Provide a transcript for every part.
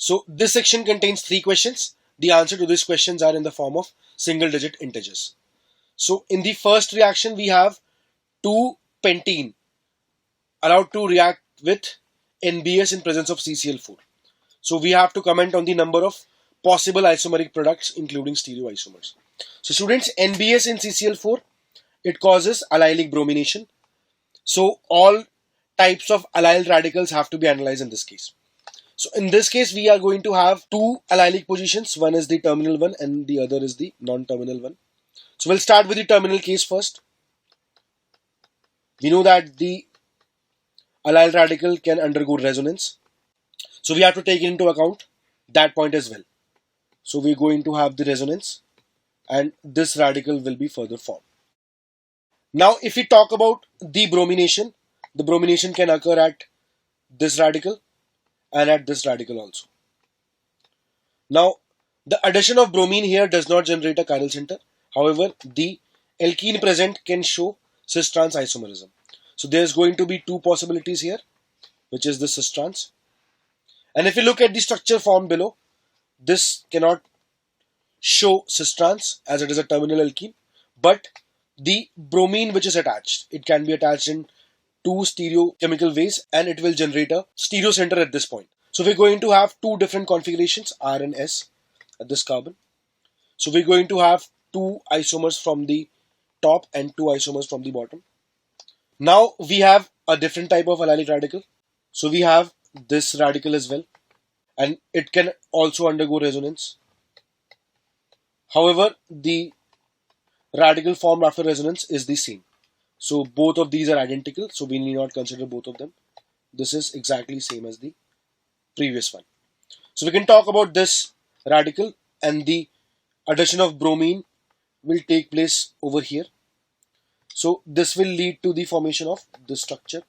So this section contains 3 questions. The answer to these questions are in the form of single digit integers. So in the first reaction, we have 2-pentene allowed to react with NBS in presence of CCl4. So we have to comment on the number of possible isomeric products including stereoisomers. So students, NBS in CCl4, it causes allylic bromination. So all types of allyl radicals have to be analyzed in this case. So in this case, we are going to have 2 allylic positions. One is the terminal one and the other is the non-terminal one. So we'll start with the terminal case first. We know that the allyl radical can undergo resonance. So we have to take into account that point as well. So we're going to have the resonance and this radical will be further formed. Now if we talk about the bromination can occur at this radical and at this radical also. Now the addition of bromine here does not generate a chiral center. However, the alkene present can show cis-trans isomerism. So there's going to be 2 possibilities here, which is the cis-trans. And if you look at the structure formed below, this cannot show cis-trans as it is a terminal alkene, but the bromine which is attached, it can be attached in 2 stereochemical ways and it will generate a stereocenter at this point. So we're going to have 2 different configurations, R and S, at this carbon. So we're going to have 2 isomers from the top and 2 isomers from the bottom. Now we have a different type of allylic radical. So we have this radical as well, and it can also undergo resonance. However, the radical formed after resonance is the same. So both of these are identical, so we need not consider both of them. This is exactly same as the previous one. So we can talk about this radical, and the addition of bromine will take place over here. So this will lead to the formation of this structure.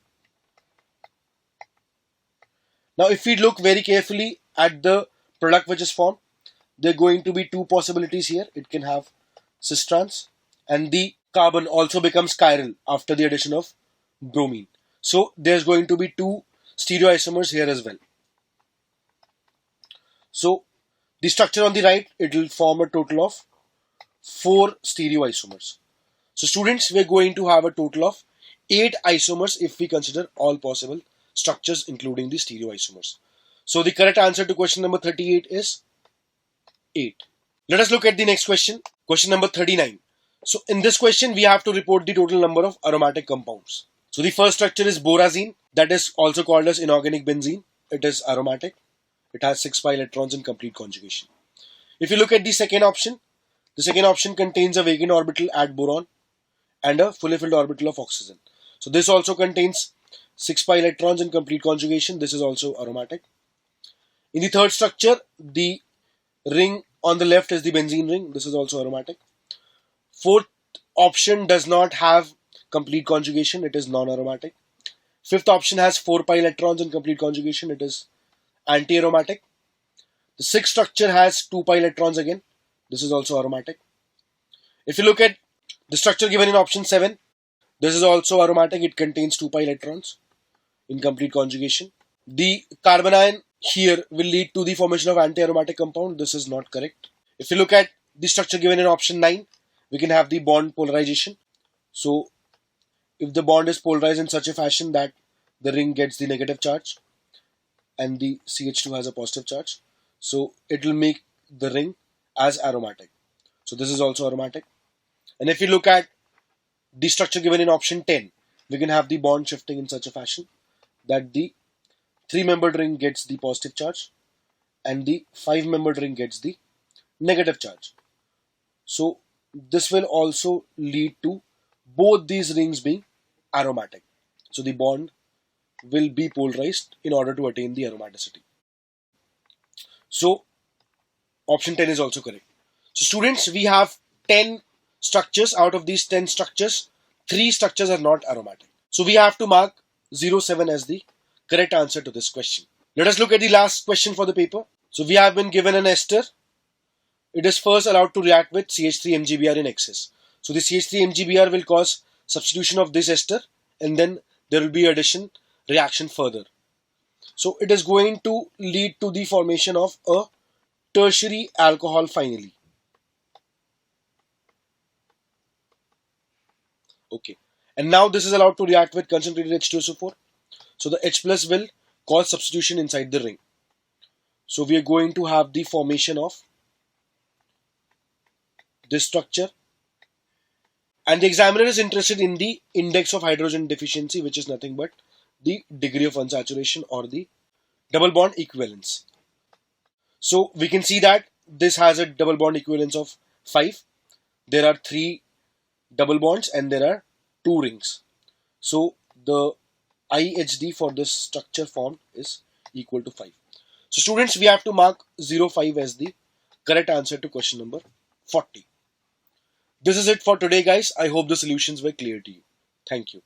Now if we look very carefully at the product which is formed, there are going to be 2 possibilities here. It can have cis-trans and the carbon also becomes chiral after the addition of bromine. So there's going to be 2 stereoisomers here as well. So the structure on the right, it will form a total of 4 stereoisomers. So students, we're going to have a total of 8 isomers if we consider all possible structures including the stereoisomers. So the correct answer to question number 38 is 8. Let us look at the next question, question number 39. So in this question, we have to report the total number of aromatic compounds. So the first structure is borazine, that is also called as inorganic benzene. It is aromatic. It has 6 pi electrons in complete conjugation. If you look at the second option contains a vacant orbital at boron and a fully filled orbital of oxygen. So this also contains 6 pi electrons in complete conjugation. This is also aromatic. In the third structure, the ring on the left is the benzene ring. This is also aromatic. Fourth option does not have complete conjugation. It is non-aromatic. Fifth option has 4 pi electrons in complete conjugation. It is anti-aromatic. The sixth structure has 2 pi electrons again. This is also aromatic. If you look at the structure given in option 7, this is also aromatic. It contains 2 pi electrons in complete conjugation. The carbon ion here will lead to the formation of anti-aromatic compound. This is not correct. If you look at the structure given in option 9, we can have the bond polarization. So if the bond is polarized in such a fashion that the ring gets the negative charge and the CH2 has a positive charge, so it will make the ring as aromatic. So this is also aromatic. And if you look at the structure given in option 10, we can have the bond shifting in such a fashion that the 3-membered ring gets the positive charge and the 5-membered ring gets the negative charge. So this will also lead to both these rings being aromatic. So the bond will be polarized in order to attain the aromaticity. So option 10 is also correct. So students, we have 10 structures. Out of these 10 structures, 3 structures are not aromatic. So we have to mark 07 as the correct answer to this question. Let us look at the last question for the paper. So we have been given an ester. It is first allowed to react with CH3-MgBr in excess. So the CH3-MgBr will cause substitution of this ester and then there will be addition reaction further. So it is going to lead to the formation of a tertiary alcohol finally. Okay. And now this is allowed to react with concentrated H2SO4. So the H plus will cause substitution inside the ring. So we are going to have the formation of this structure. And the examiner is interested in the index of hydrogen deficiency, which is nothing but the degree of unsaturation or the double bond equivalence. So we can see that this has a double bond equivalence of 5. There are 3 double bonds and there are 2 rings. So the IHD for this structure formed is equal to 5. So students, we have to mark 05 as the correct answer to question number 40. This is it for today, guys. I hope the solutions were clear to you. Thank you.